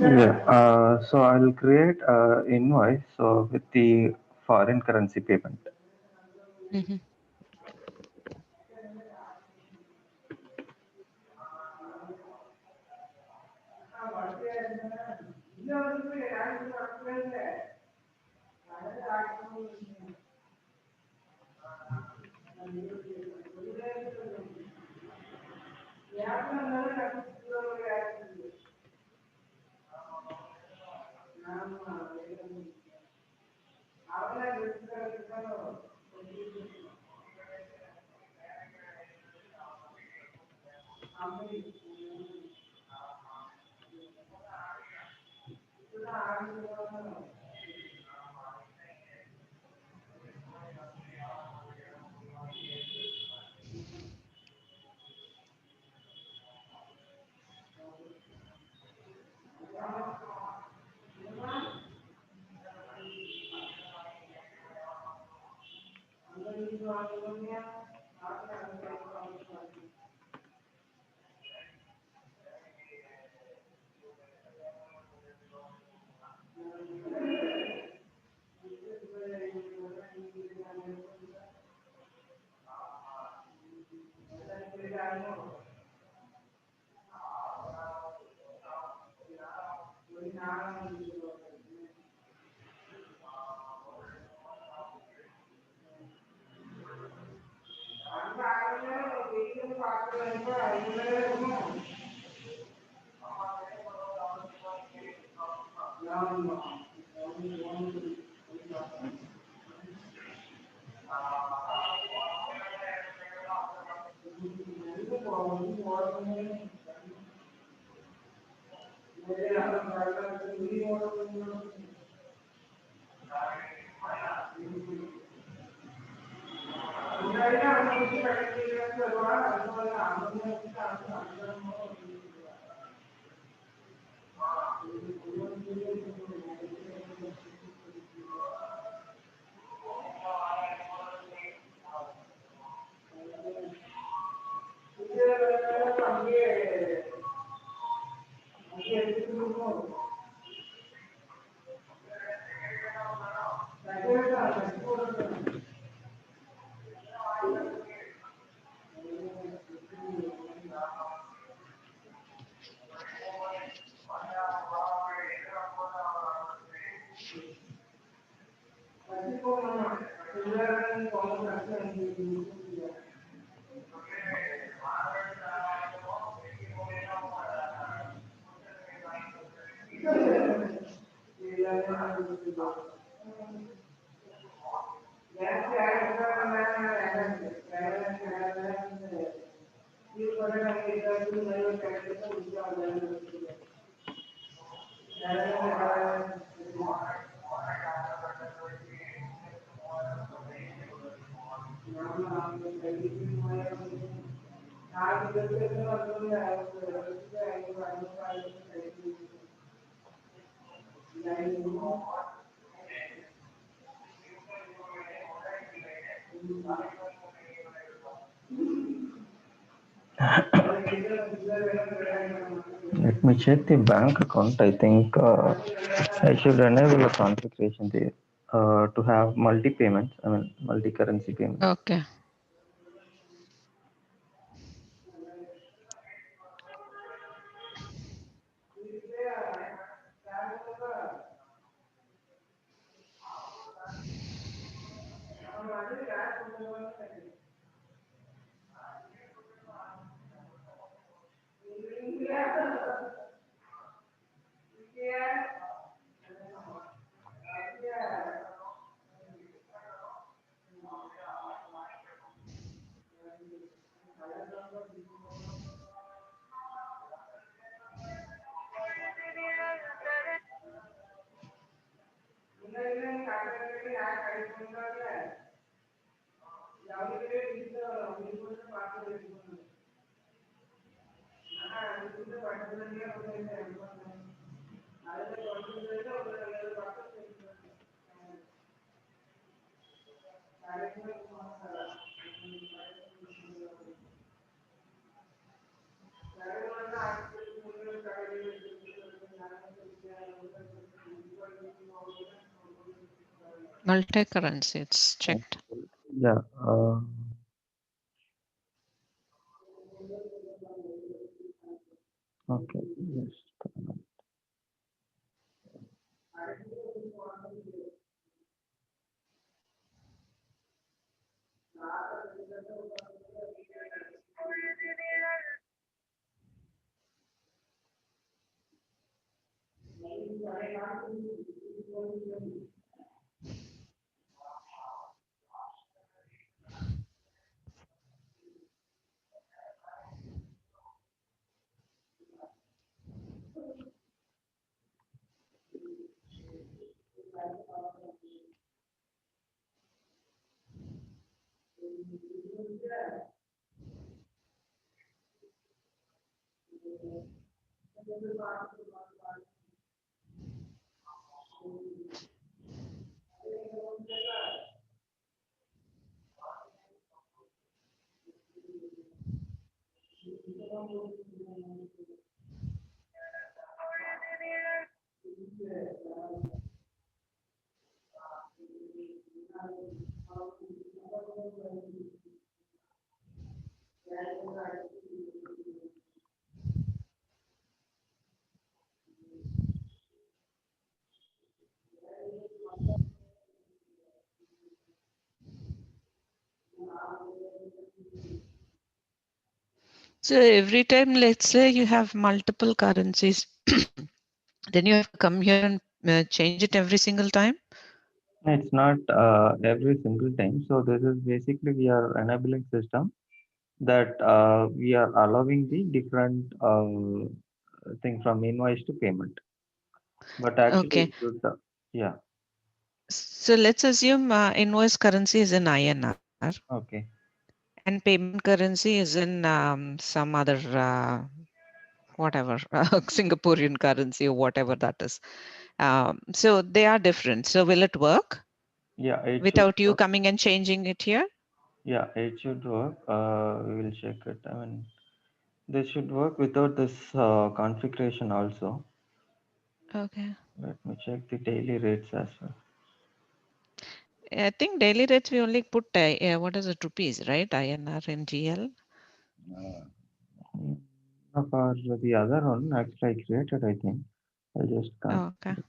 Yeah, so I'll create invoice so with the foreign currency payment. Mm-hmm. Let me check the bank account. I think I should enable a configuration there to have multi payments. I mean multi currency payments. Okay. Multi-currency, it's checked. Yeah. Okay. Yes. So every time, let's say you have multiple currencies, then you have to come here and change it every single time. It's not every single time. So this is basically we are enabling system that we are allowing the different thing from invoice to payment. But actually, Okay. it should, yeah. So let's assume invoice currency is in INR Okay. and payment currency is in some other whatever Singaporean currency or whatever that is. So they are different. So will it work Yeah, it should without you work. coming and changing it here? Yeah, it should work. We will check it. I mean, this should work without this configuration also. Okay. Let me check the daily rates as well. I think daily rates we only put what is it, rupees, right? INR and GL. Uh, for the other one, actually, I created, I think. I just can't. Oh, okay.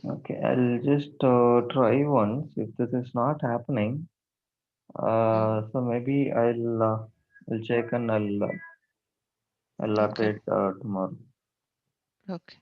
Okay, I'll just try once. If this is not happening, Mm, so maybe I'll check and I'll okay. update tomorrow. Okay.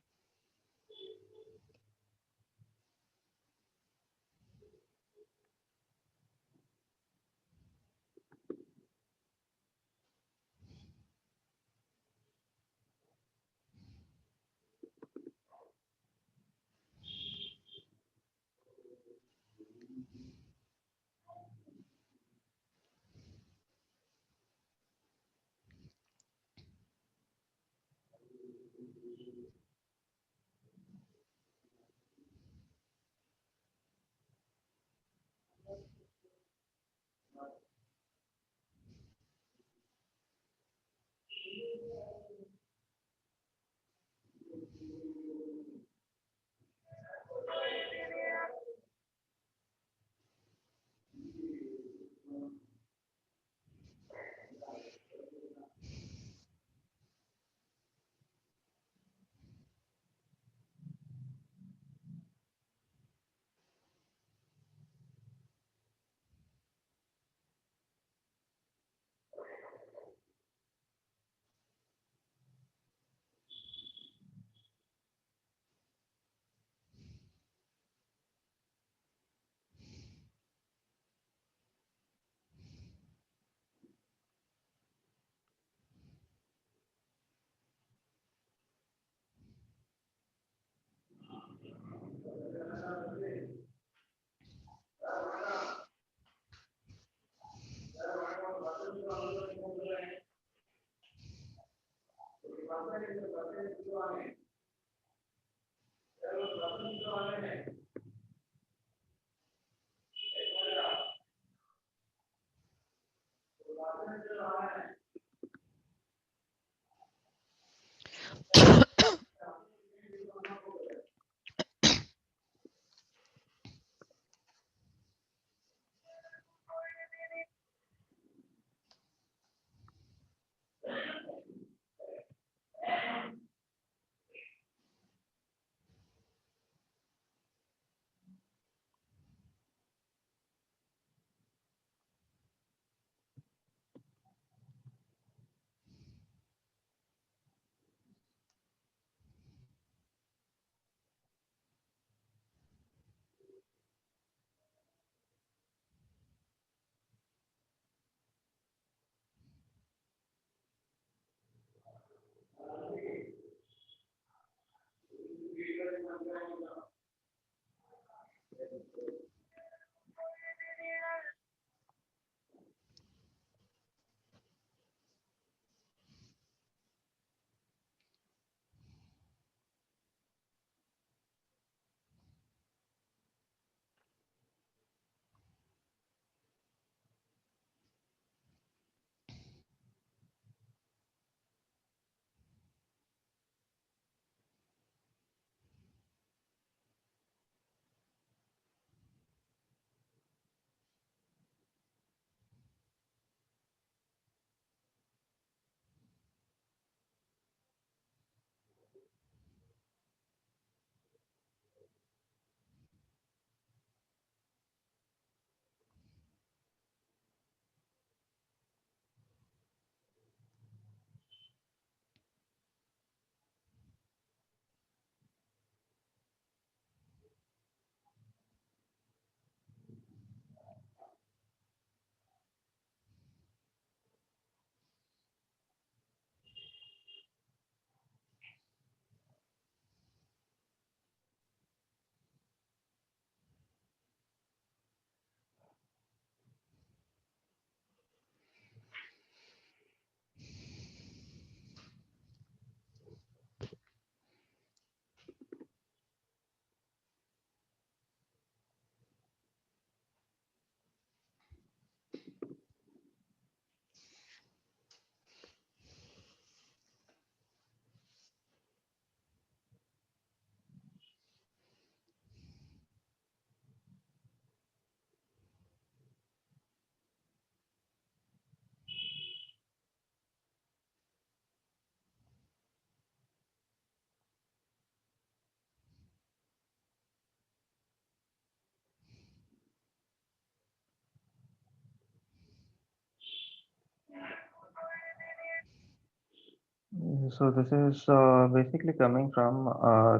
So this is basically coming from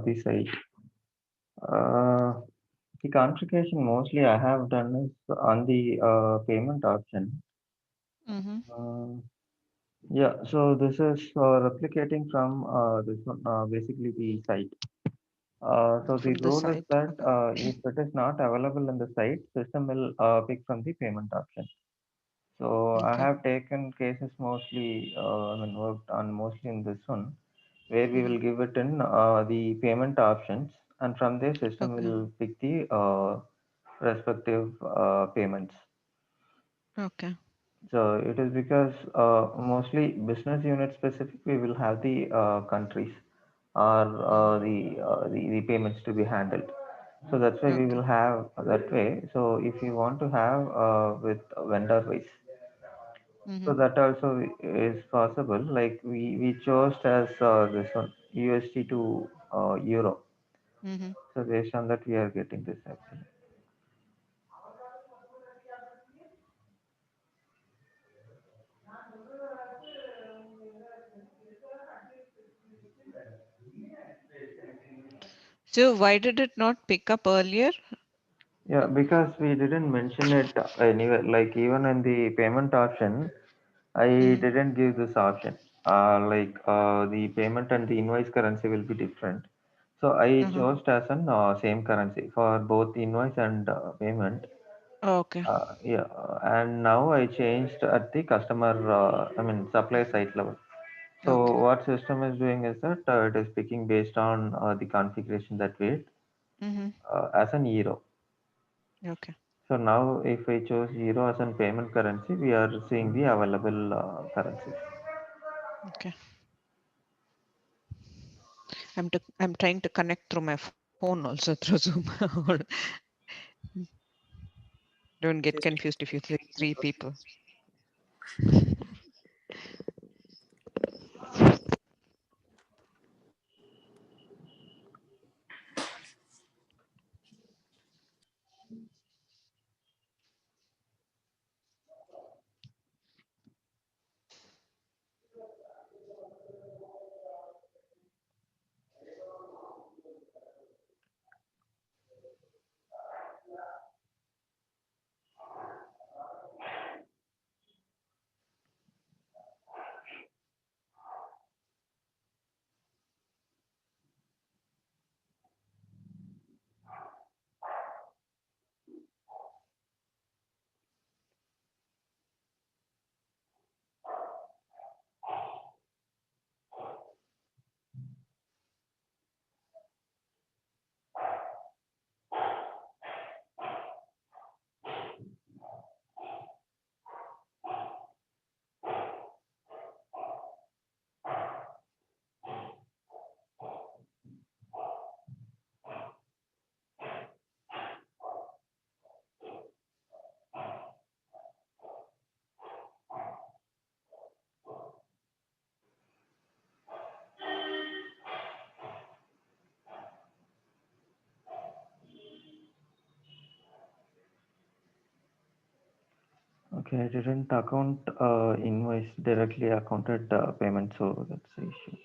the site. The configuration mostly I have done is on the payment option. Mm-hmm. Uh, yeah, so this is replicating from this one, basically the site. So the From the rule is site. that if it is not available in the site, system will pick from the payment option. So I Okay. have taken cases mostly, I mean, worked on mostly in this one. where we Mm-hmm. will give it in the payment options, and from there system Okay. will pick the respective payments. Okay. So it is because mostly business unit specific, we will have the countries or the payments to be handled. So that's why we Okay. will have that way. So if you want to have with vendor wise, so Mm-hmm. that also is possible. Like we chose as this one USD to euro. Mm-hmm. So based on that, we are getting this actually. So why did it not pick up earlier? Yeah, because we didn't mention it anywhere. Like even in the payment option, I Mm-hmm. didn't give this option. The payment and the invoice currency will be different. So I Uh-huh. chose as an same currency for both invoice and payment. Okay. Yeah, and now I changed at the customer, I mean supply site level. So Okay. what system is doing is that it is picking based on the configuration that way Mm-hmm. as an euro. Okay. So now if I choose euro as an payment currency, we are seeing the available currencies. Okay. I'm trying to connect through my phone also through Zoom. Don't get confused if you see three people. Okay, I didn't account invoice directly accounted payment, so that's the issue.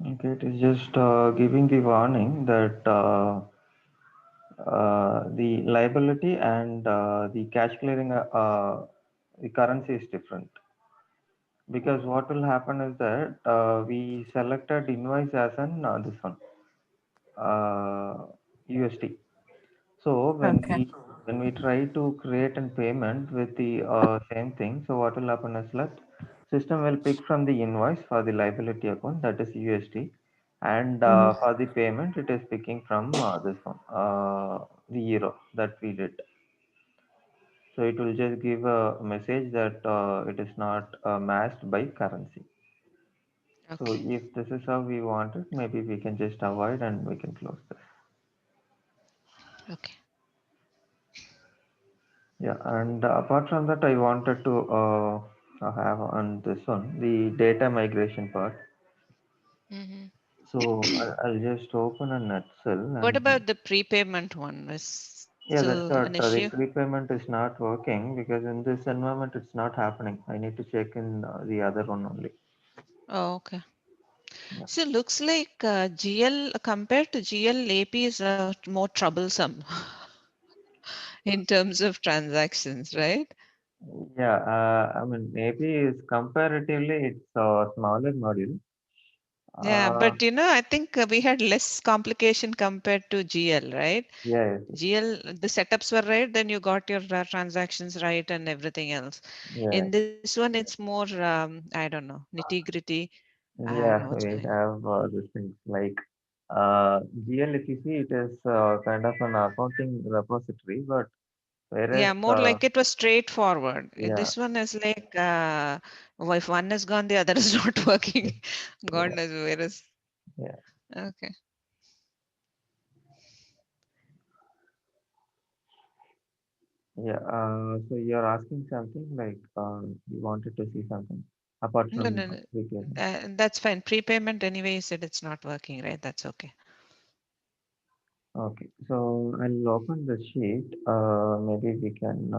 Okay, it is just giving the warning that the liability and the cash clearing, the currency is different. Because what will happen is that we selected invoice as an this one USD. So Okay. when we try to create a payment with the same thing, so what will happen is that system will pick from the invoice for the liability account, that is USD, and Mhm. for the payment it is picking from this one the euro that we did. So it will just give a message that it is not matched by currency. So Okay. if this is how we want it, maybe we can just avoid and we can close this. Okay. Yeah, and apart from that, I wanted to have on this one the data migration part. Hmm. So I'll just open an Excel What and about the prepayment one? Is yeah, still that's an what issue? the prepayment is not working because in this environment it's not happening. I need to check in the other one only. Oh, okay. Yeah, So looks like GL compared to GL, AP is more troublesome in terms of transactions, right? yeah. I mean, maybe is comparatively it's a smaller module. Yeah, Uh, but I think we had less complication compared to GL, right? yeah, yes, GL, the setups were right, then you got your transactions right and everything else. yeah. In this one, it's more, I don't know, nitty-gritty. Yeah, What's we going on? have these things like GL. If you see, it is kind of an accounting repository, but whereas Yeah, more like it was straightforward. yeah, This one is like, if one is gone, the other is not working. God yeah, knows where is. yeah, Okay. yeah. So you're asking something like you wanted to see something apart No, from no, no. repayment. That's fine. Prepayment anyway, you said it's not working, right? That's okay. Okay, so I'll open the sheet. Maybe we can.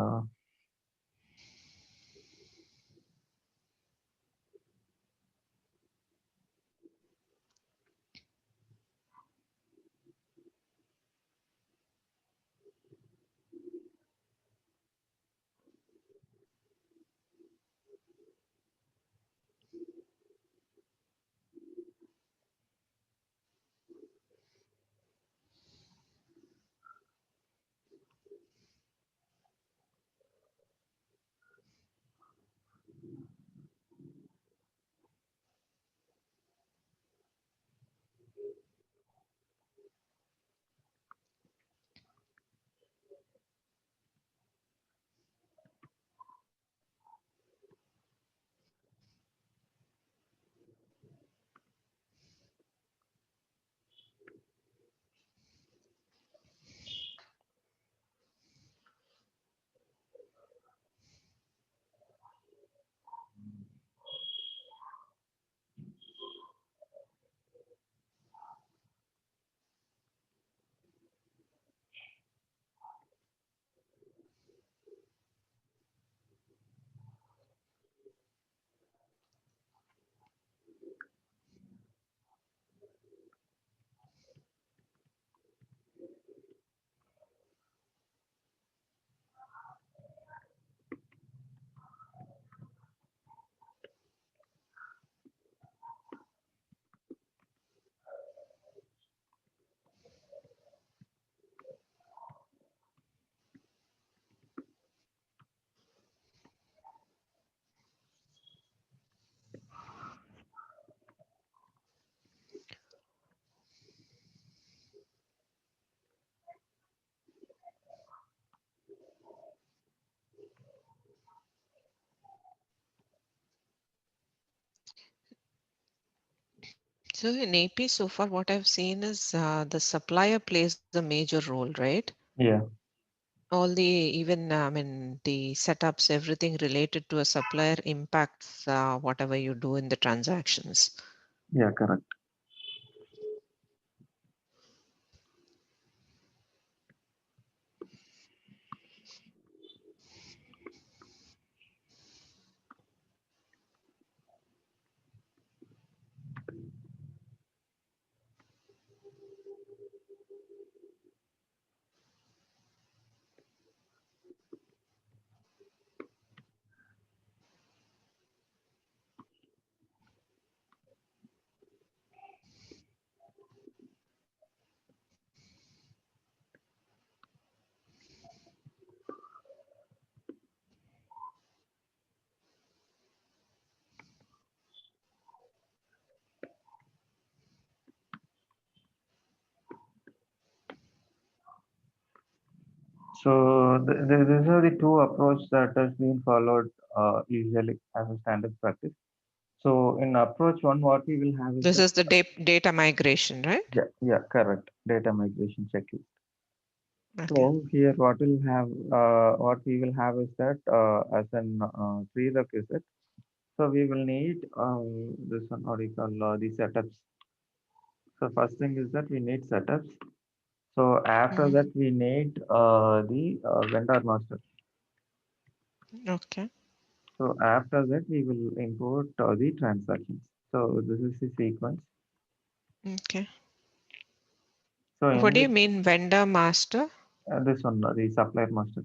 So in AP, so far what I've seen is the supplier plays a major role, right? Yeah, All the even I mean the setups, everything related to a supplier impacts whatever you do in the transactions. yeah, correct. So these are the two approach that has been followed usually as a standard practice. So in approach one, what we will have is This that, is the data migration, right? yeah, yeah, correct, data migration checklist. Okay. So here what we will have is that as an prerequisite. So we will need this one, what do you call, the setups. So first thing is that we need setups. So after Mm-hmm. that we need the vendor master. Okay. So after that we will import the transactions. So this is the sequence. Okay. So What in do you this mean vendor master? this one, the supplier master.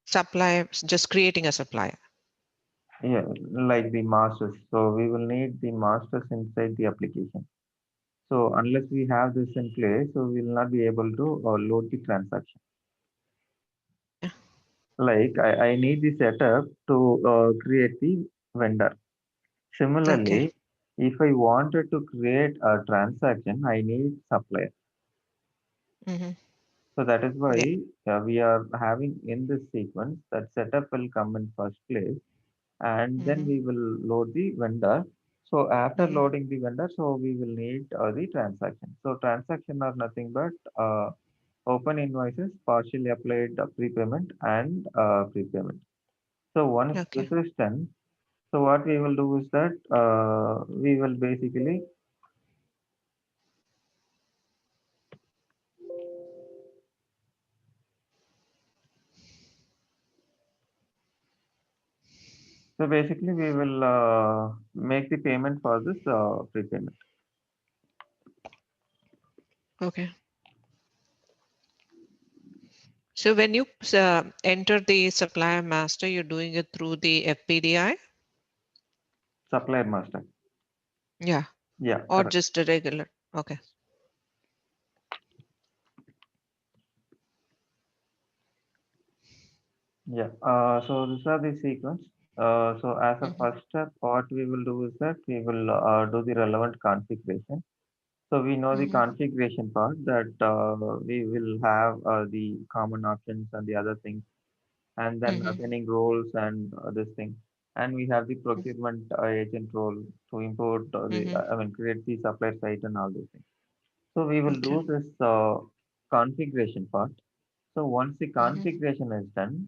Supply, just creating a supplier. Yeah, like the masters. So we will need the masters inside the application. So unless we have this in place, so we will not be able to load the transaction. Okay. Like I need the setup to create the vendor. Okay. Similarly, if I wanted to create a transaction, I need supplier. Mm-hmm. So that is Yeah. why we are having in this sequence that setup will come in first place, and then Mm-hmm. we will load the vendor. So after Mm-hmm. loading the vendor, so we will need the transaction. So transaction are nothing but open invoices, partially applied prepayment and prepayment. So once this Okay. is done, so what we will do is that we will basically, so basically we will make the payment for this prepayment. Okay. So when you enter the supplier master, you're doing it through the FPDI? Supplier master. Yeah. Yeah, Or correct. just a regular? Okay. Yeah. So these are the sequence. So as a Mm-hmm. first step, what we will do is that we will do the relevant configuration. So we know the Mm-hmm. configuration part that we will have the common options and the other things, and then Mm-hmm. assigning roles and this thing. And we have the procurement agent role to import Mm-hmm. I mean, create the supply site and all those things. So we will Okay. do this configuration part. So once the Mm-hmm. configuration is done,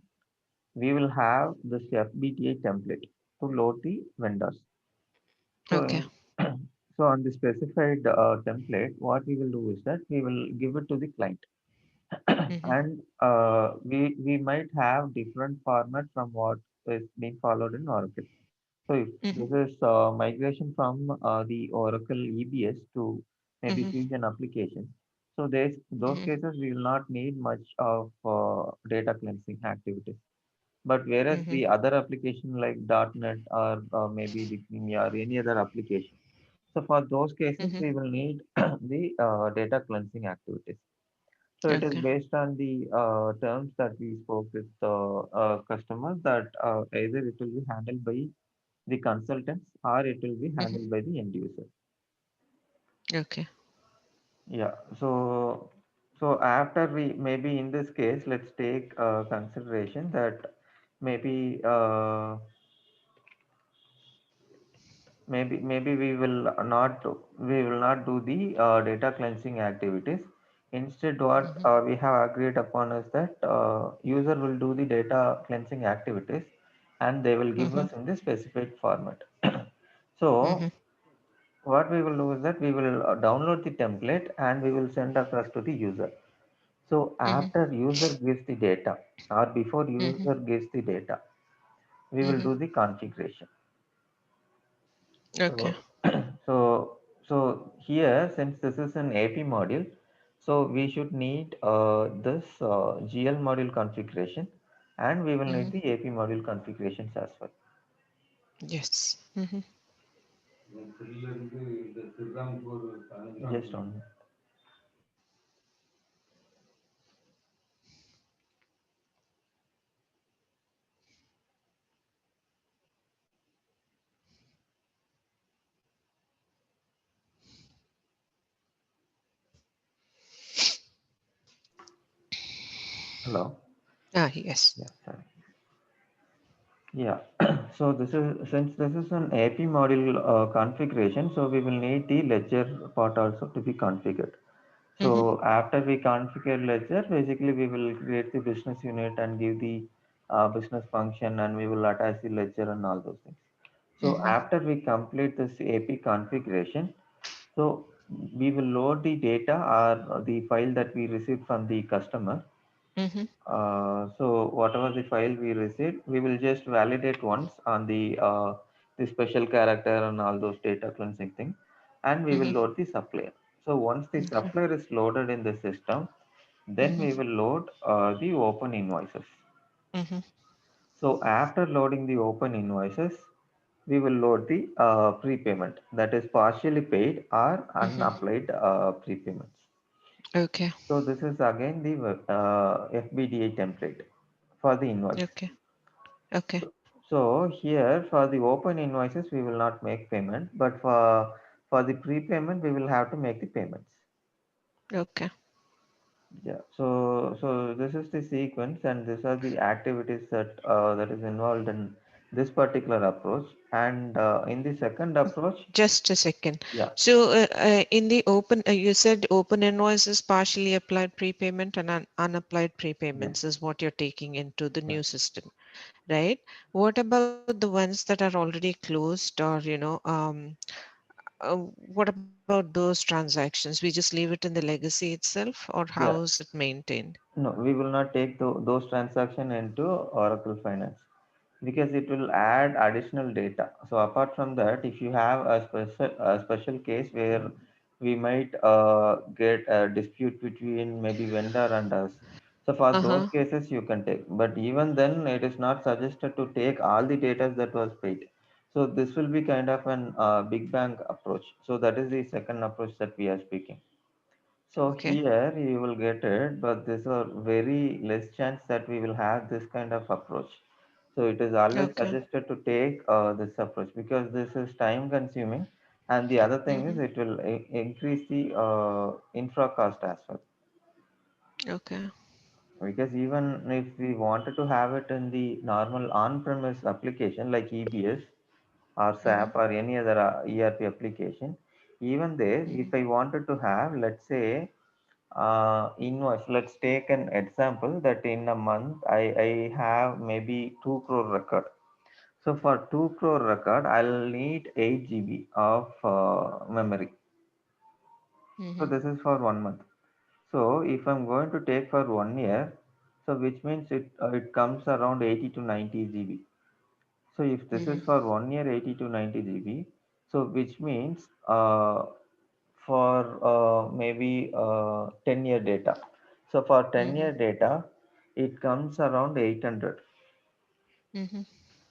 we will have this FBTA template to load the vendors. So Okay. in so on the specified template, what we will do is that we will give it to the client, Mm-hmm. and we might have different format from what is being followed in Oracle. So if Mm-hmm. this is migration from the Oracle EBS to maybe Mm-hmm. Fusion application, so there's those Mm-hmm. cases we will not need much of data cleansing activities. But whereas Mm-hmm. the other application like .NET or maybe the Kimi or any other application, so for those cases Mm-hmm. we will need the data cleansing activities. So it is Okay. based on the terms that we spoke with the customers that either it will be handled by the consultants or it will be Mm-hmm. handled by the end user. Okay. Yeah. So after we maybe in this case, let's take consideration that maybe maybe we will not do the data cleansing activities. Instead, what Mm-hmm. we have agreed upon is that user will do the data cleansing activities, and they will give Mm-hmm. us in the specific format. So Mm-hmm. what we will do is that we will download the template and we will send across to the user. So Mm-hmm. after user gives the data or before Mm-hmm. user gives the data, we will Mm-hmm. do the configuration. Okay. So, so here, since this is an AP module, so we should need this GL module configuration, and we will Mm-hmm. need the AP module configurations as well. Yes. Mm-hmm. Just on. Hello. Yes. Yeah, sorry. Yeah. So this is, since this is an AP module configuration, so we will need the ledger part also to be configured. Mm-hmm. So after we configure ledger, basically we will create the business unit and give the business function, and we will attach the ledger and all those things. So Mm-hmm. after we complete this AP configuration, so we will load the data or the file that we received from the customer. Mm-hmm. So whatever the file we receive, we will just validate once on the special character and all those data cleansing thing, and we will Mm-hmm. load the supplier. So once the Okay. supplier is loaded in the system, then Mm-hmm. we will load the open invoices. Mm-hmm. So after loading the open invoices, we will load the prepayment, that is partially paid or Mm-hmm. unapplied prepayments. Okay. So this is again the FBDA template for the invoice. Okay. Okay. So, so here for the open invoices we will not make payment, but for the prepayment we will have to make the payments. Okay. Yeah. So this is the sequence, and these are the activities that is involved in this particular approach. And in the second approach, Just a second. yeah, So, in the open, you said open invoices, partially applied prepayment, and unapplied yeah, prepayments is what you're taking into the yeah, new system, right? What about the ones that are already closed, or what about those transactions? We just leave it in the legacy itself, or how yeah. is it maintained? No, we will not take those transaction into Oracle Finance because it will add additional data. So apart from that, if you have a special case where we might get a dispute between maybe vendor and us, so for those Uh-huh. cases you can take. But even then, it is not suggested to take all the data that was paid. So this will be kind of an big bang approach. So that is the second approach that we are speaking. So Okay. here you will get it, but there's a very less chance that we will have this kind of approach. So it is always Okay. suggested to take this approach because this is time consuming, and the other thing is Mm-hmm. it will increase the infra cost as well. Okay. Because even if we wanted to have it in the normal on-premise application like EBS or Mm-hmm. SAP or any other ERP application, even there, Mm-hmm. if I wanted to have, let's say, invoice. Let's take an example that in a month I have maybe 2 crore record. So for 2 crore record, I'll need 8 GB of memory. So Mm-hmm. this is for 1 month. So if I'm going to take for 1 year, so which means it comes around 80 to 90 GB. So if this is Mm-hmm. for 1 year 80 to 90 GB, so which means for maybe 10-year data. So for 10-year Mm-hmm. data, it comes around Mm-hmm.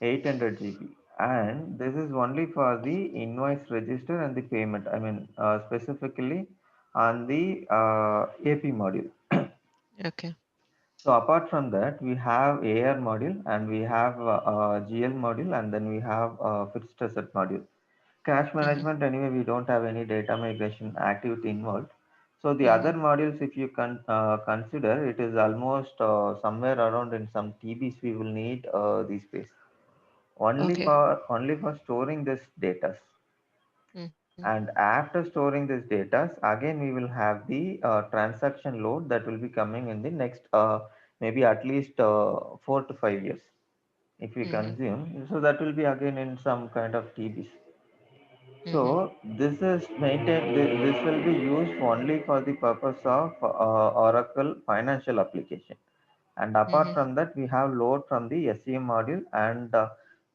800 GB. And this is only for the invoice register and the payment. I mean, specifically on the AP module. Okay. So apart from that, we have AR module and we have GL module, and then we have fixed asset module. Cash Mm-hmm. management, anyway, we don't have any data migration activity involved. So the other Mm-hmm. modules, if you can consider, it is almost somewhere around in some TBs we will need the space Okay. only for storing this data. Mm-hmm. And after storing this data, again we will have the transaction load that will be coming in the next maybe at least 4 to 5 years if we Mm-hmm. consume. So that will be again in some kind of TBs. Mm-hmm. So this is maintained. This will be used only for the purpose of Oracle financial application. And apart Mm-hmm. from that, we have load from the SEM module, and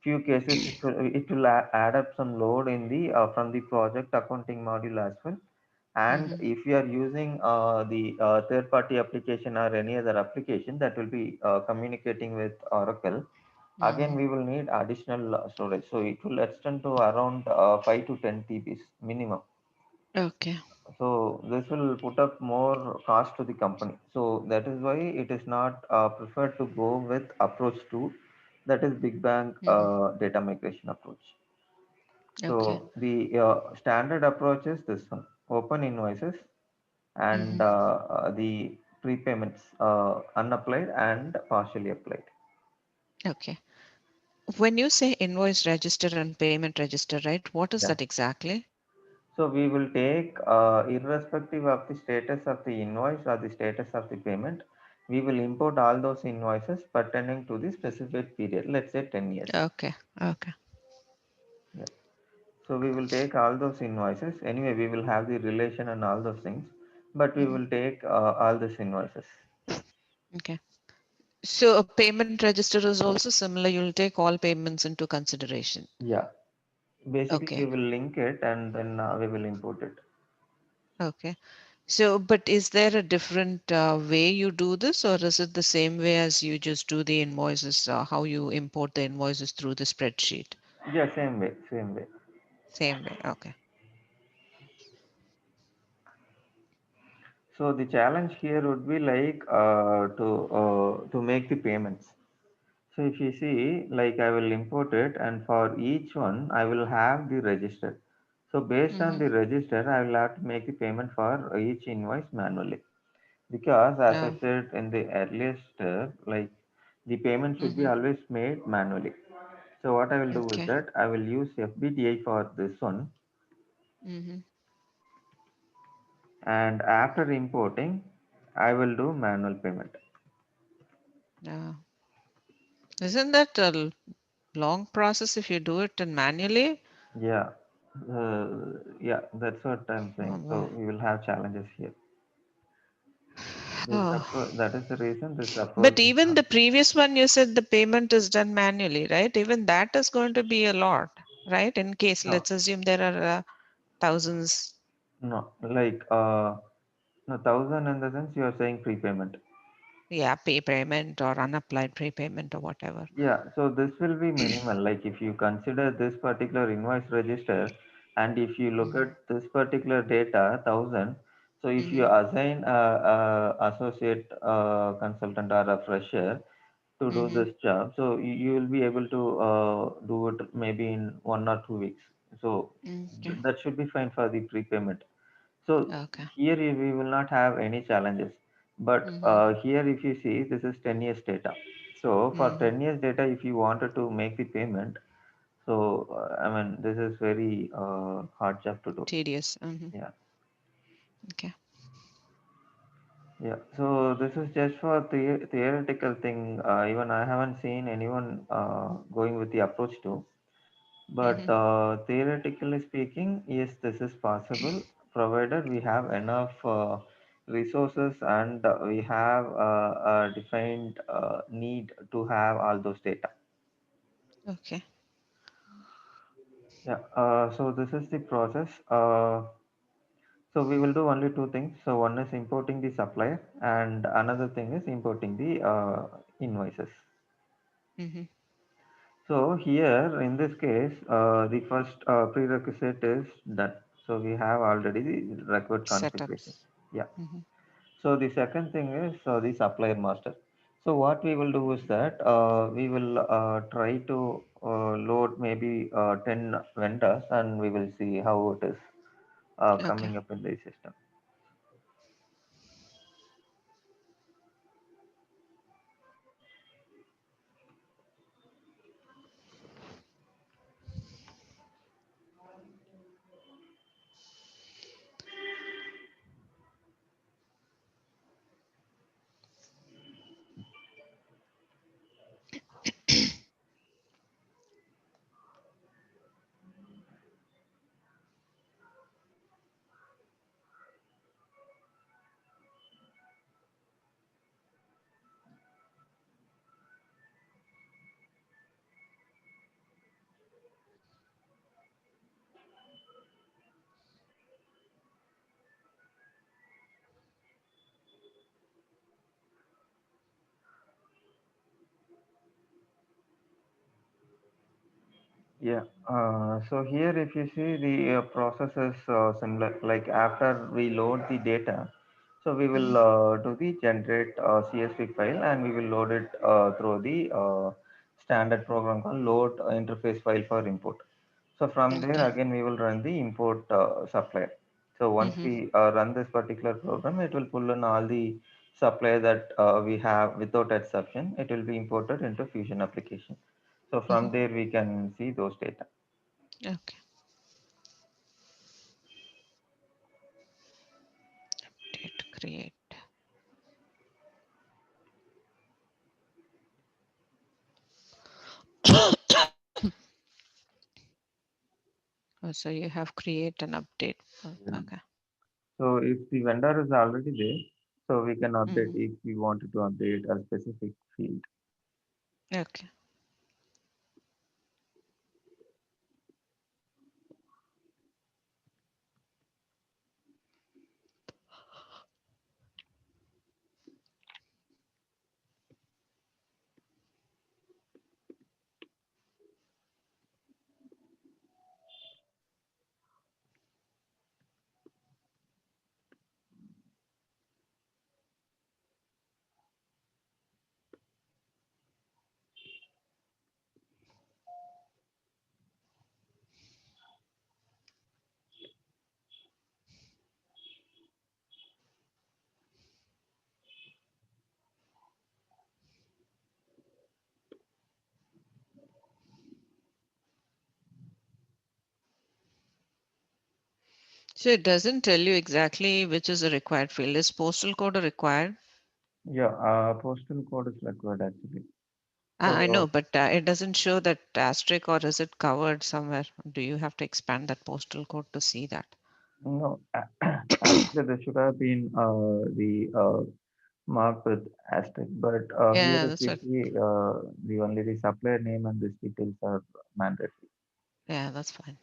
few cases it will add up some load in the from the project accounting module as well. And Mm-hmm. if you are using the third party application or any other application that will be communicating with Oracle, again Mm-hmm. we will need additional storage. So it will extend to around 5 to 10 TBs minimum. Okay. So this will put up more cost to the company. So that is why it is not preferred to go with approach 2, that is big bang Mm-hmm. data migration approach. Okay. So the standard approach is this one: open invoices and Mm-hmm. the prepayments, unapplied and partially applied. Okay. When you say invoice register and payment register, right? What is Yeah. that exactly? So we will take, irrespective of the status of the invoice or the status of the payment, we will import all those invoices pertaining to the specific period, let's say 10 years. Okay. Okay. Yeah. So we will take all those invoices. Anyway, we will have the relation and all those things, but we Hmm. will take all these invoices. Okay. So a payment register is also similar. You'll take all payments into consideration. Yeah. Basically, Okay. we will link it and then we will import it. Okay. So, but is there a different way you do this, or is it the same way as you just do the invoices, how you import the invoices through the spreadsheet? Yeah, same way, same way. Same way. Okay. So the challenge here would be like, to make the payments. So if you see, like I will import it, and for each one, I will have the register. So based on Mm-hmm. the register, I will have to make the payment for each invoice manually. Because as I Oh. said in the earlier step, like the payment should be Mm-hmm. always made manually. So what I will do is Okay. that I will use FBDI for this one, Mm-hmm. and after importing, I will do manual payment. Isn't that a long process if you do it and manually? Yeah, yeah, that's what I'm Oh saying. boy. So we will have challenges here. Oh. That is the reason this But approach is even not. the previous one, you said the payment is done manually, right? Even that is going to be a lot, right? In case, No, let's assume there are thousands, no, like, no, thousand in the sense you are saying prepayment. yeah, pay payment or unapplied prepayment or whatever. Yeah, so this will be minimal. Like if you consider this particular invoice register, and if you look Mm-hmm. at this particular data, thousand. So if you Mm-hmm. assign a associate consultant or a fresher to do Mm-hmm. this job, so you will be able to do it maybe in 1 or 2 weeks. So Okay. that should be fine for the prepayment. So Okay. here we will not have any challenges. But Mm-hmm. here if you see, this is 10 years data. So for Mm-hmm. 10 years data, if you wanted to make the payment, so I mean, this is very hard job to do. Tedious. Mm-hmm. Yeah. Okay. Yeah. So this is just for the theoretical thing. Even I haven't seen anyone going with the approach to. But Mm-hmm. theoretically speaking, yes, this is possible, provided we have enough resources and we have a defined need to have all those data. Okay. Yeah. So this is the process. So we will do only two things. So one is importing the supplier, and another thing is importing the invoices. Mm-hmm. So here in this case, the first prerequisite is done. So we have already the required configurations. Setups. Yeah. Mm-hmm. So the second thing is the supplier master. So what we will do is that we will try to load maybe 10 vendors, and we will see how it is Okay. coming up in the system. Yeah. So here, if you see the process is similar. Like after we load the data, so we will Mm-hmm. do the generate CSV file, and we will load it through the standard program called load interface file for import. So from there Okay. again we will run the import supplier. So once Mm-hmm. we run this particular program, it will pull in all the supplier that we have without exception, it will be imported into Fusion application. So Hmm. from there we can see those data. Okay. Date create. Oh, so you have create and update. Yeah. Okay. So if the vendor is already there, so we can update Hmm. if we wanted to update a specific field. Okay. So it doesn't tell you exactly which is a required field. Is postal code a required? Yeah, postal code is required actually. I know, So but it doesn't show that asterisk, or is it covered somewhere? Do you have to expand that postal code to see that? no, actually there should have been the marked with asterisk, but here Yeah, if that's we what. see the only the supplier name and these details are mandatory. Yeah, that's fine.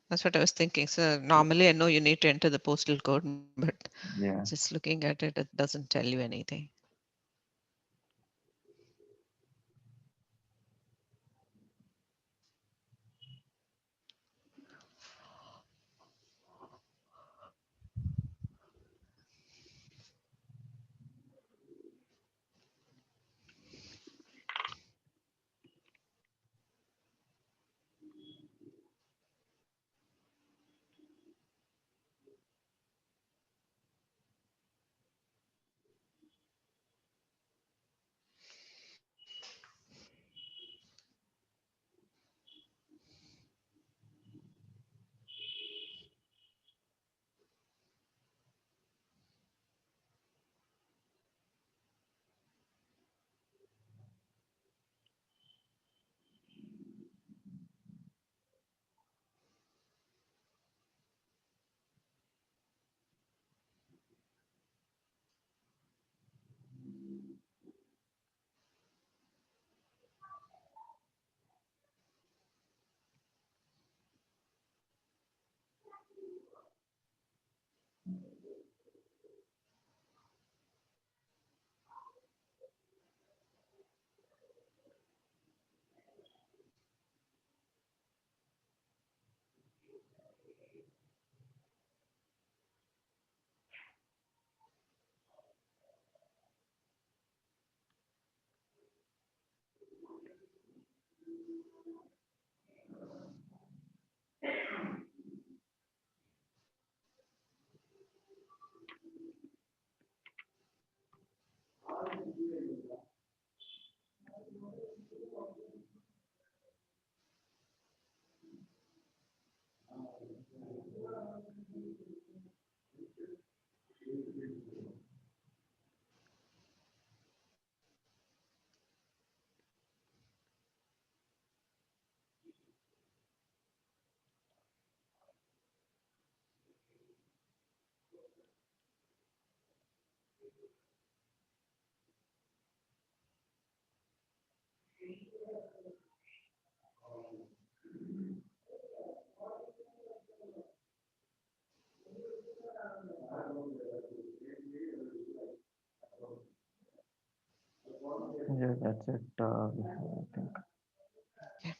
That's what I was thinking. So normally I know you need to enter the postal code, but Yeah. just looking at it, it doesn't tell you anything. Yeah, that's it. I think. Okay.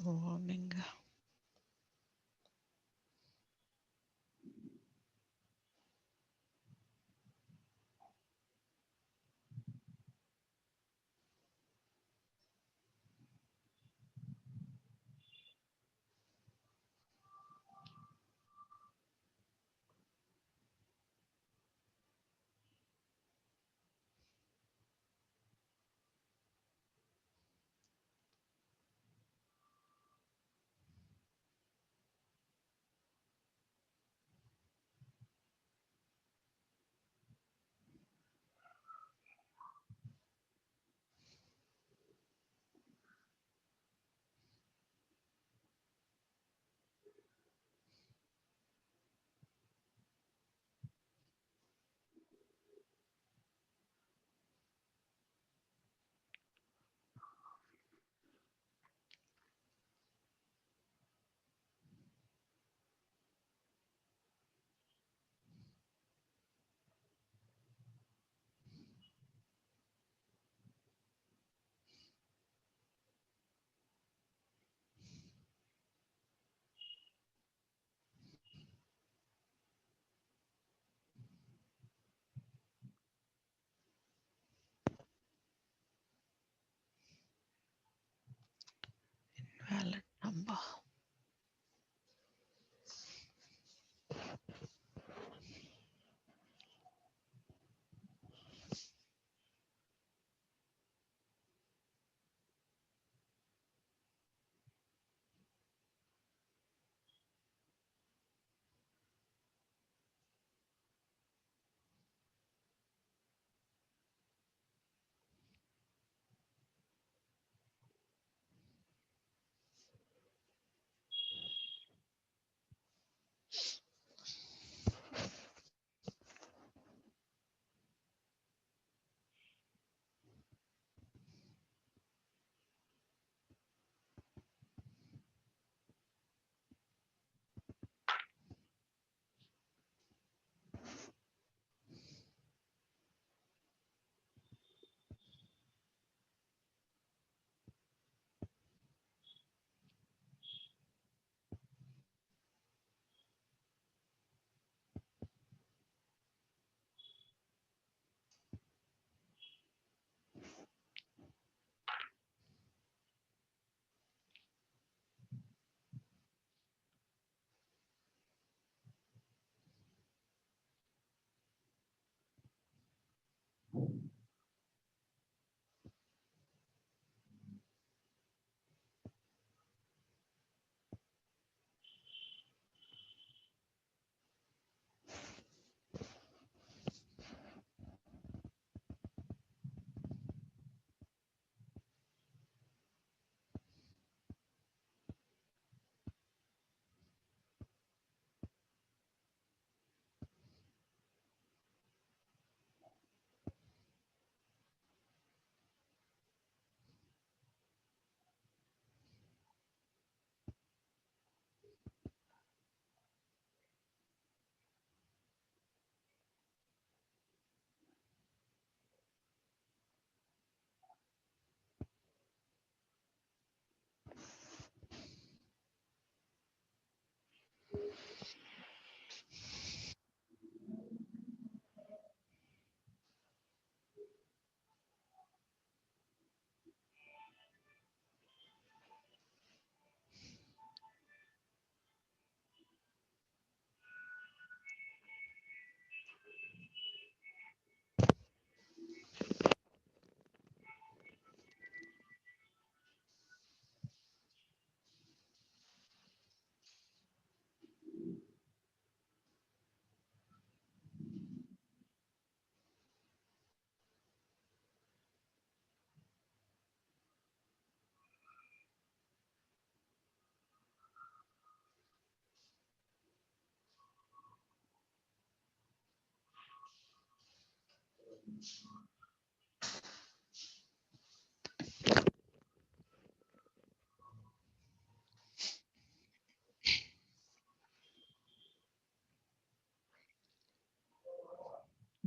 Morning. Valid number.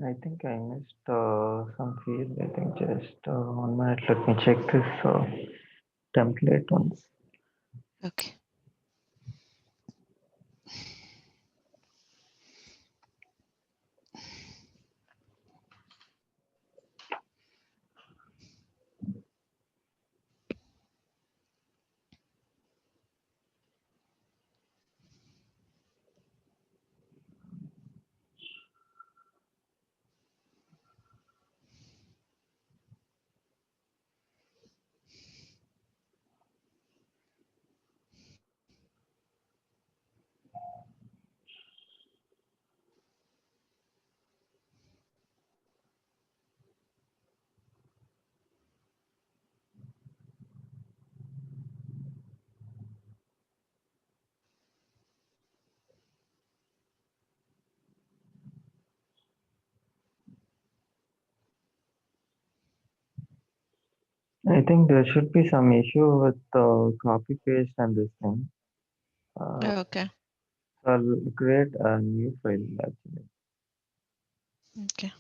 I think I missed some field. I think just 1 minute. Let me check this template once. Okay. I think there should be some issue with copy paste and this thing. Uh, Okay. so I'll create a new file actually. Okay.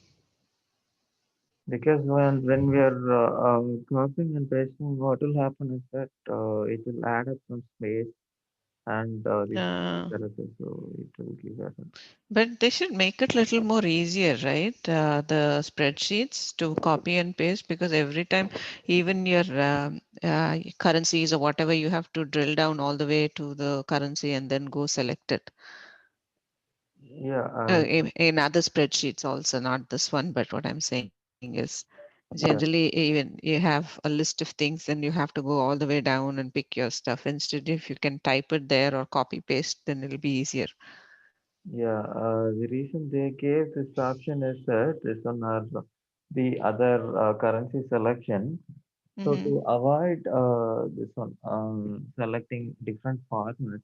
Because when we are copying and pasting, what will happen is that it will add up some space and this Uh, character, so it will give error. but they should make it little more easier, right? The spreadsheets to copy and paste, because every time, even your currencies or whatever, you have to drill down all the way to the currency and then go select it. Yeah, In other spreadsheets also, not this one, but what I'm saying is generally yeah, even you have a list of things and you have to go all the way down and pick your stuff. Instead, if you can type it there or copy paste, then it'll be easier. yeah. The reason they gave this option is that this one are the other currency selection. So Hmm. to avoid this one selecting different formats,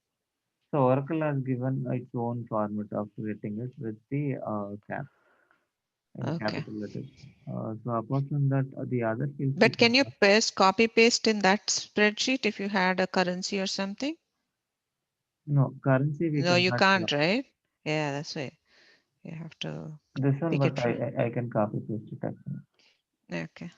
so Oracle has given its own format of creating it with the cap in Okay. capital letters. So apart from that, the other fields we But can can you paste, copy paste in that spreadsheet if you had a currency or something? no currency we No, you cannot. can't, right? Yeah, that's why you have to This one, pick but it from. I can copy paste it actually. Okay.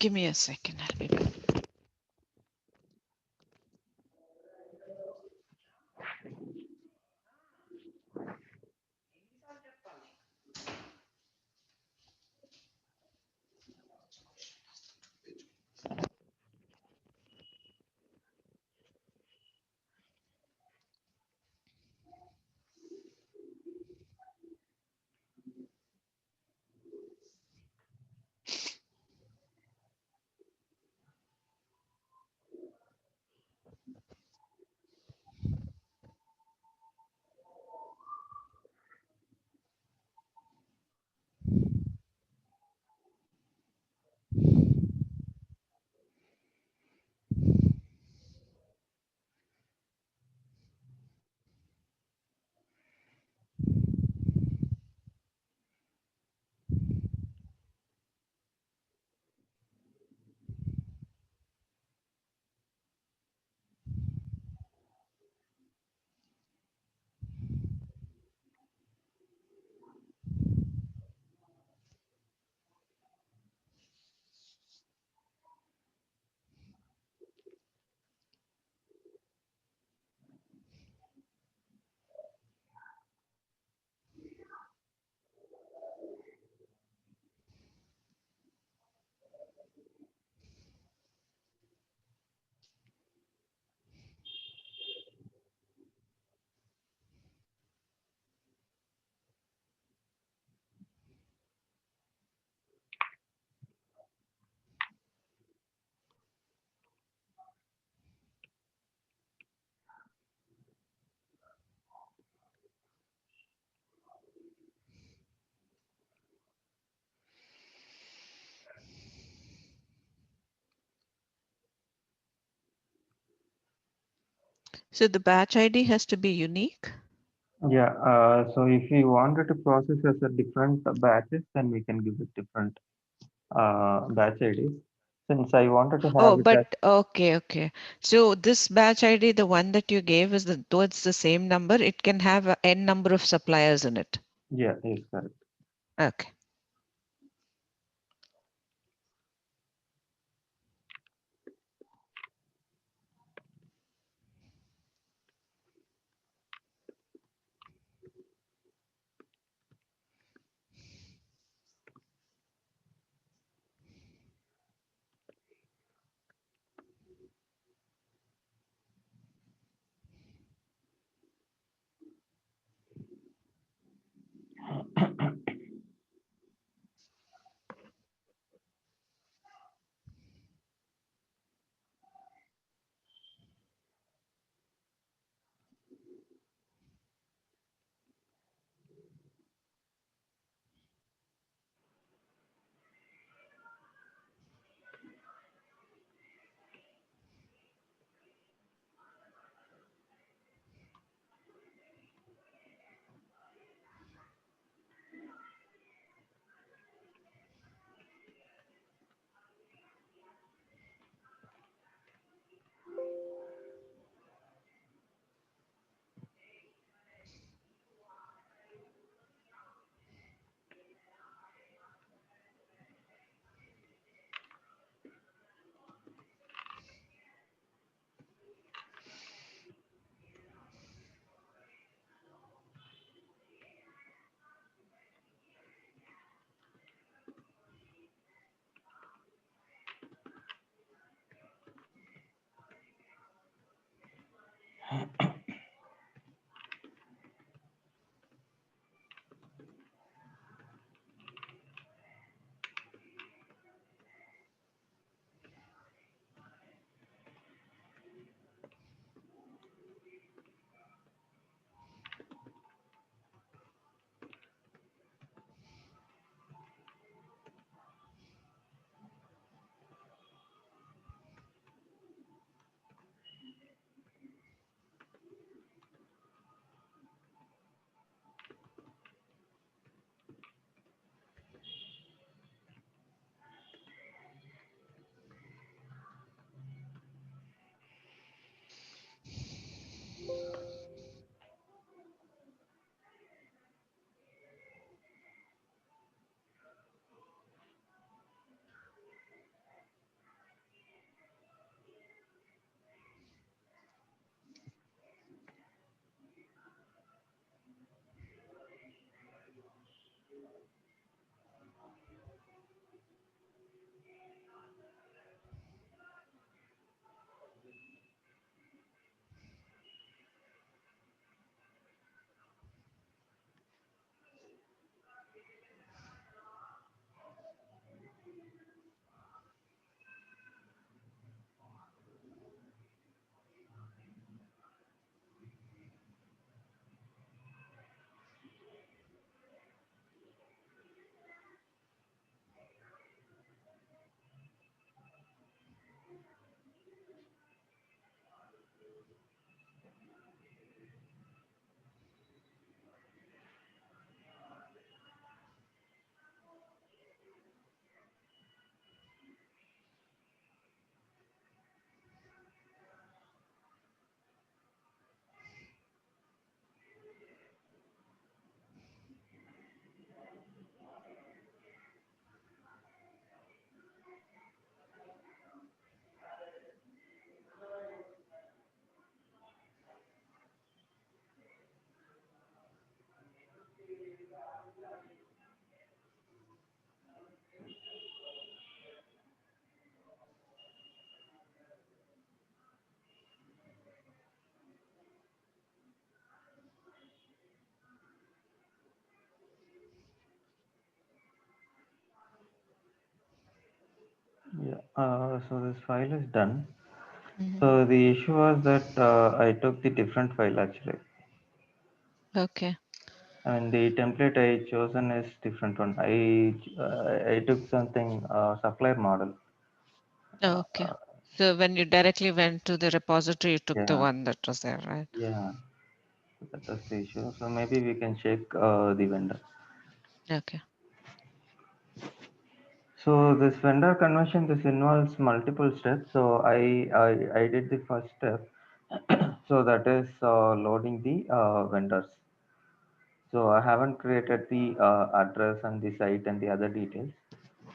Give me a second. I'll be back. So the batch ID has to be unique. Yeah, so if you wanted to process as a different batches, then we can give it different batch IDs. Since I wanted to Oh, have it as, but okay, okay. So this batch ID, the one that you gave, is the though it's the same number, it can have a n number of suppliers in it. yeah, yes, correct. Okay. So this file is done. Hmm. So the issue was that I took the different file actually. Okay. I mean the template I chosen is different one. I took something supplier model. Okay. So when you directly went to the repository, you took the Yeah, one that was there, right? yeah. So that was the issue. So maybe we can check the vendor. Okay. So this vendor conversion, this involves multiple steps. So I did the first step. So that is loading the vendors. So I haven't created the address and the site and the other details.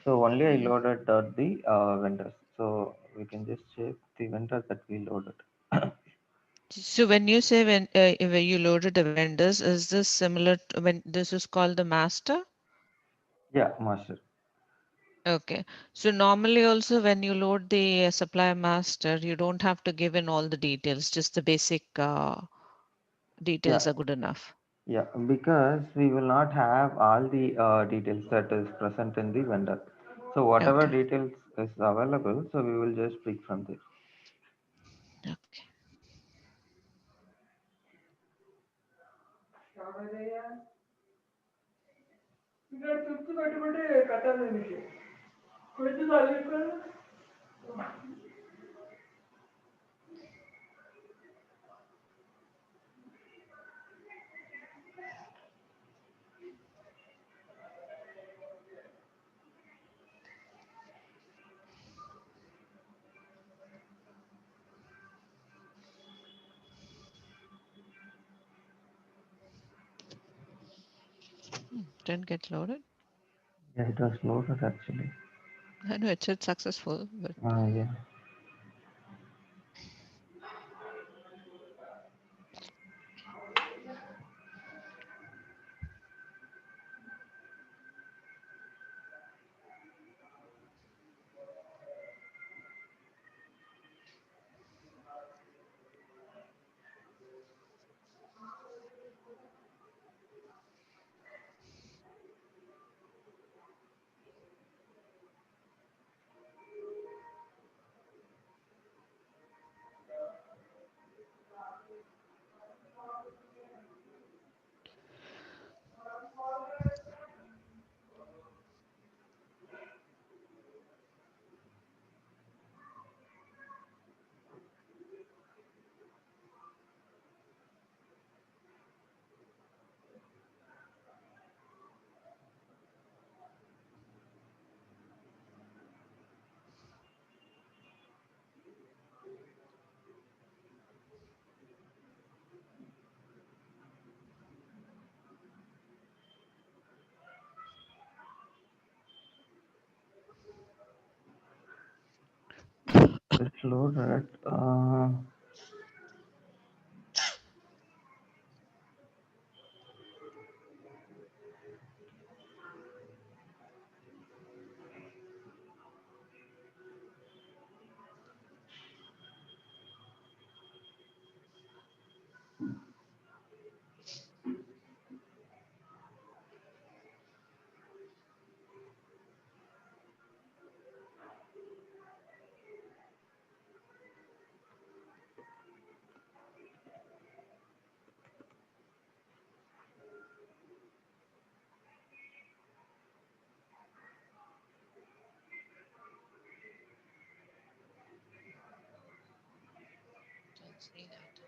So only I Mhm. loaded the vendors. So we can just check the vendors that we loaded. So when you say when you loaded the vendors, is this similar to when this is called the master? Yeah, master. Okay. So normally also when you load the supplier master, you don't have to give in all the details, just the basic Yeah, details are good enough. yeah, because we will not have all the details that is present in the vendor. So whatever Okay. details is available, so we will just pick from there. Okay. Didn't get loaded. Yeah, it was loaded actually. I know it said successful, but Yeah. It's loaded. don't see that.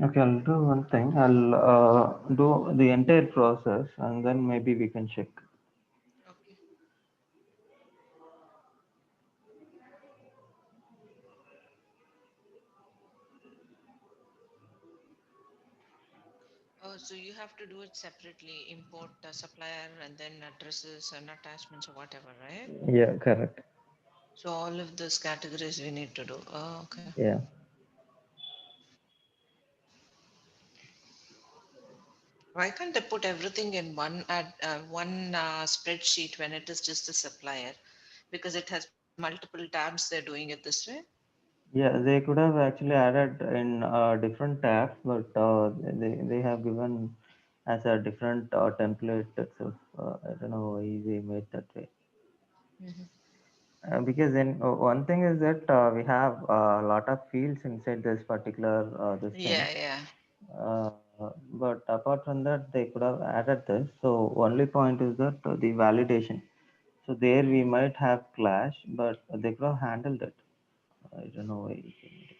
Okay, I'll do one thing. I'll do the entire process and then maybe we can check. Okay. Oh, so you have to do it separately, import the supplier and then addresses and attachments or whatever, right? Yeah, correct. So all of those categories we need to do. Oh, okay. Yeah. Why can't they put everything in one spreadsheet when it is just a supplier? Because it has multiple tabs. They're doing it this way. Yeah, they could have actually added in different tabs, but they have given as a different template itself. I don't know why they made that way. Mhm. Because then one thing is that we have a lot of fields inside this particular this thing. Yeah, yeah. Uh, but apart from that, they could have added this. So only point is that the validation. So there we Mm. might have clash, but they could have handled it. I don't know why. You changed it.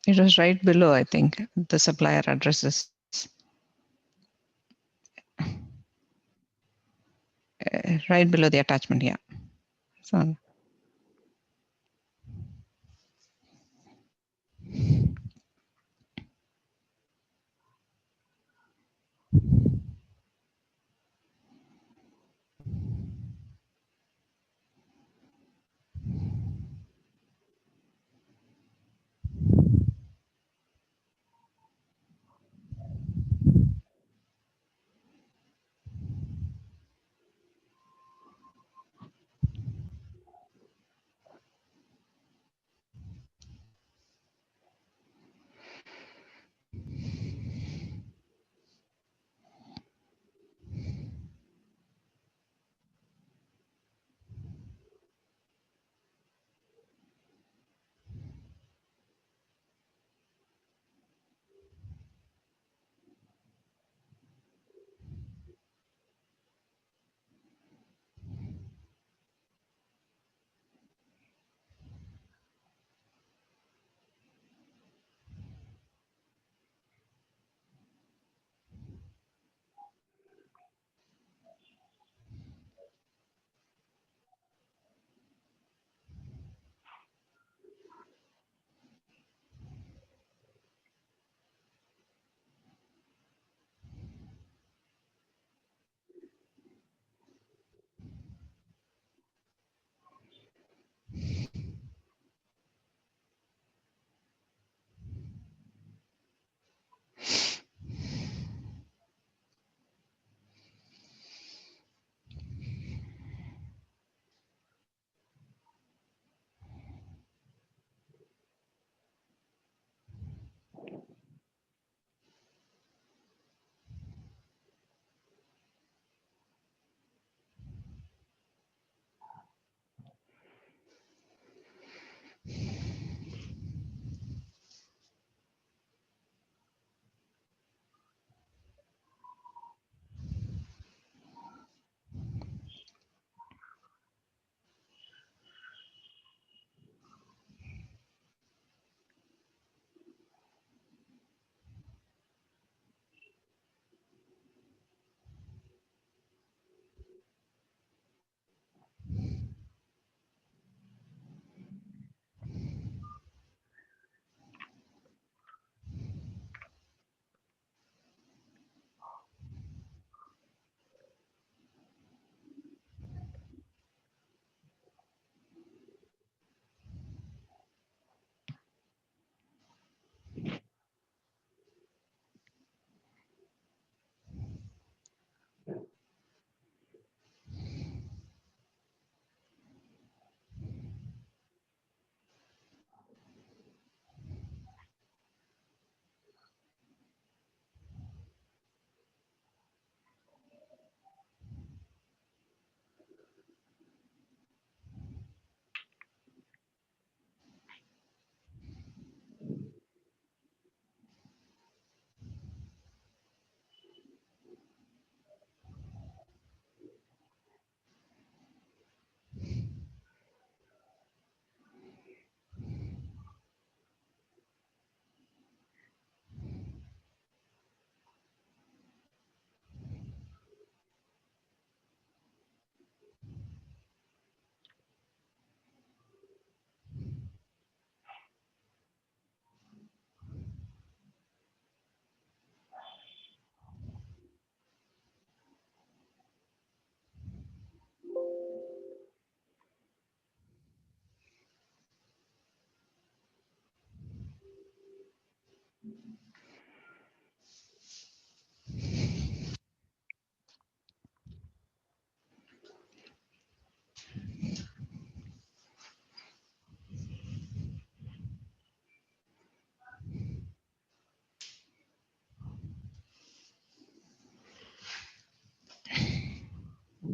It was right below, I think, the supplier addresses. Right below the attachment, yeah. So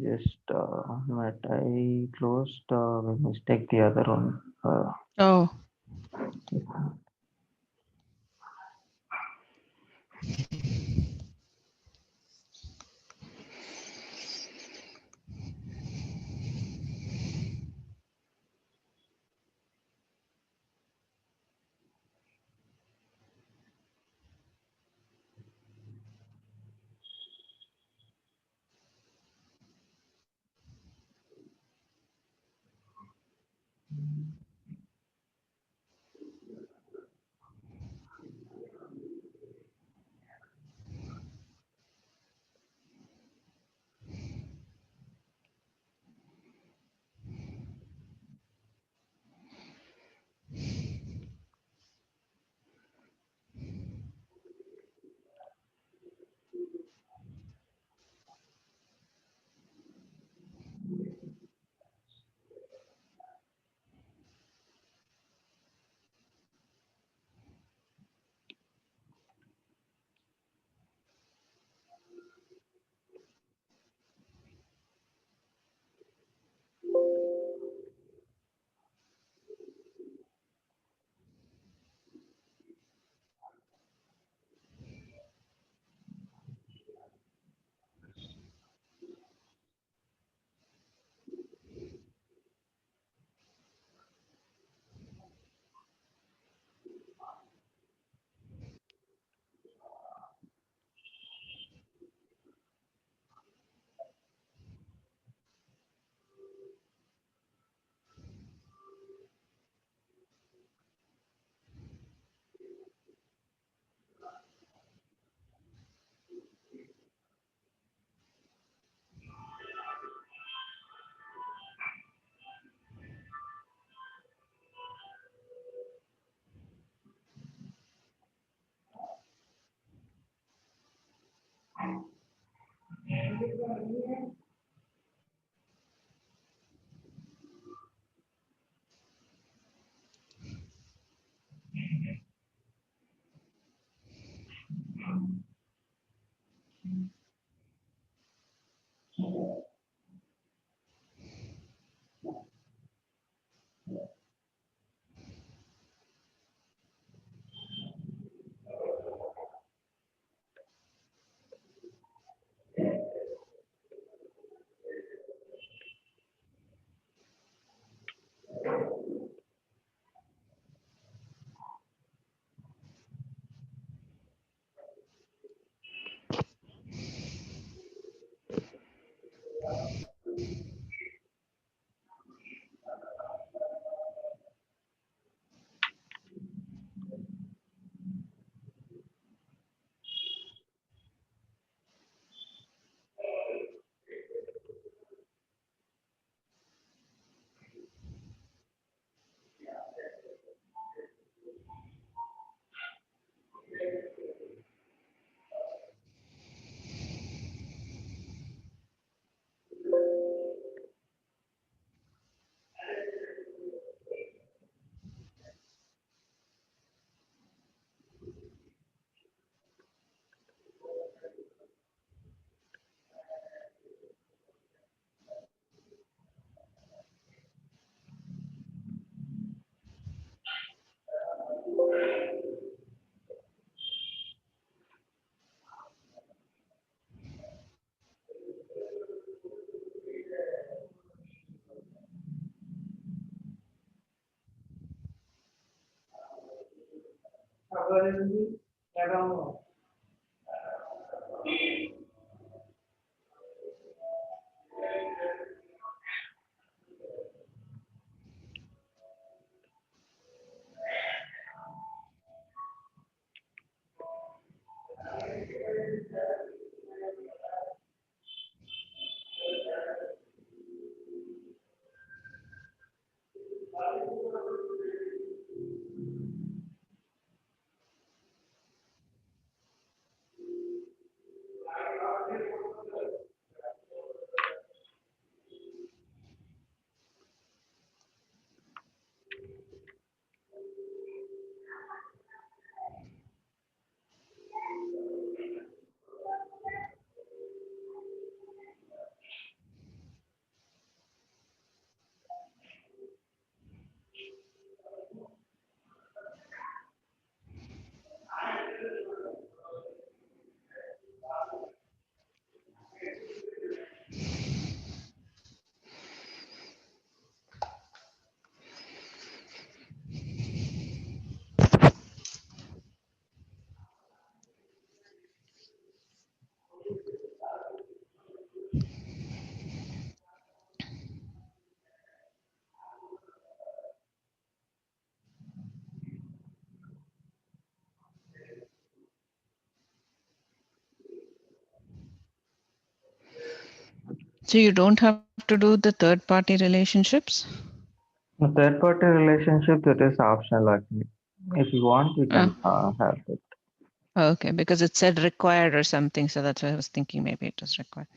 Just but I closed by mistake the other one. oh, So you don't have to do the third party relationships? The third party relationship, it is optional actually. If you want, we Uh, can have it. okay, because it said required or something, so that's why I was thinking maybe it was required.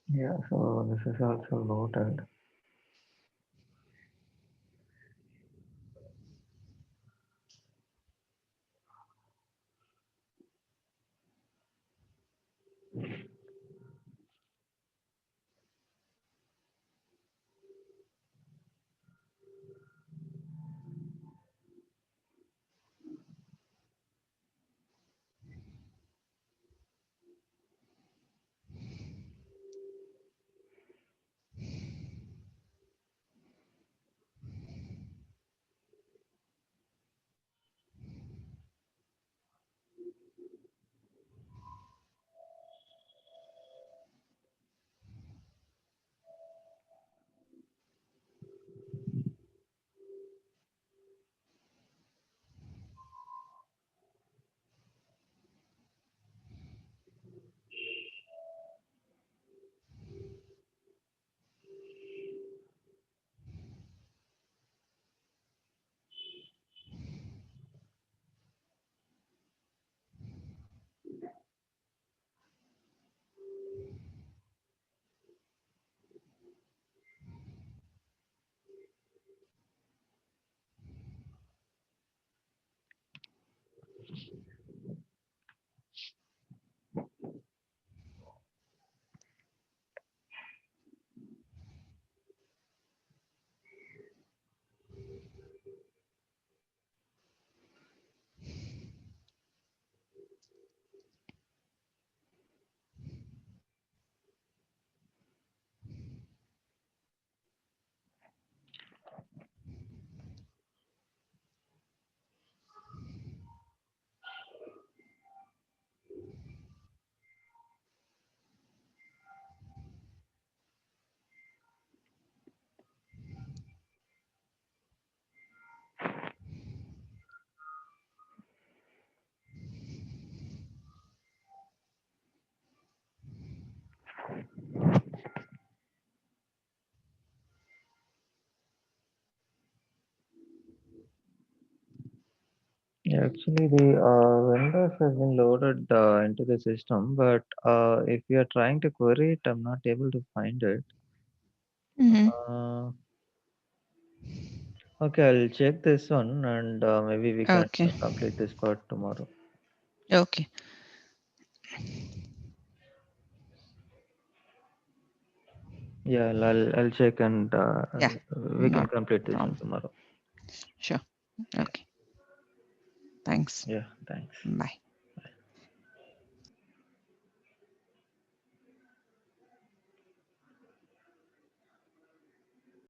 Yeah, so this is also noted. Actually, the vendors has been loaded into the system, but if we are trying to query it, I'm not able to find it. Hmm. Uh, okay, I'll check this one, and maybe we can Okay. complete this part tomorrow. Okay. Yeah, I'll check, and Yeah. we can Not complete this one problem. tomorrow. Sure. Yeah, Okay. Thanks. yeah, thanks. Bye.